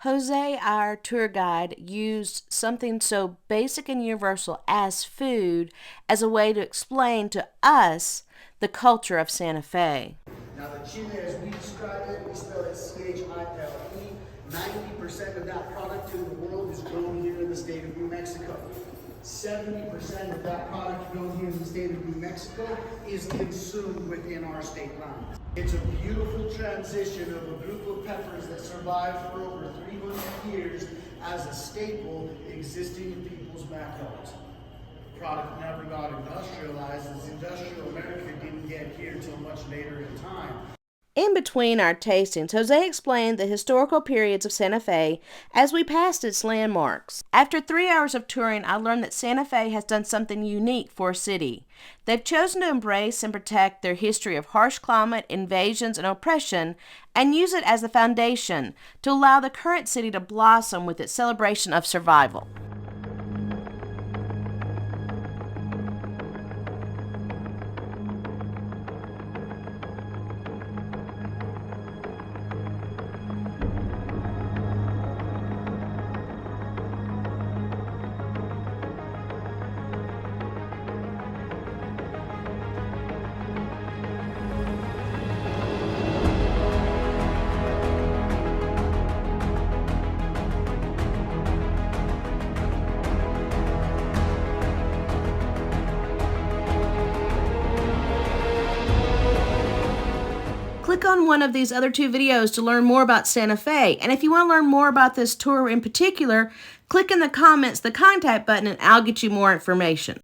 Jose, our tour guide, used something so basic and universal as food as a way to explain to us the culture of Santa Fe. Now the chile, as we describe it, we spell it C-H-I-L-E. 90% of that product in the world is grown here in the state of New Mexico. 70% of that product grown here in the state of New Mexico is consumed within our state line. It's a beautiful transition of a group of peppers that survived for over 300 years as a staple existing in people's backyards. The product never got industrialized, as industrial America didn't get here until much later in time. In between our tastings, Jose explained the historical periods of Santa Fe as we passed its landmarks. After 3 hours of touring, I learned that Santa Fe has done something unique for a city. They've chosen to embrace and protect their history of harsh climate, invasions, and oppression, and use it as the foundation to allow the current city to blossom with its celebration of survival. Click on one of these other 2 videos to learn more about Santa Fe. And if you want to learn more about this tour in particular, click in the comments the contact button and I'll get you more information.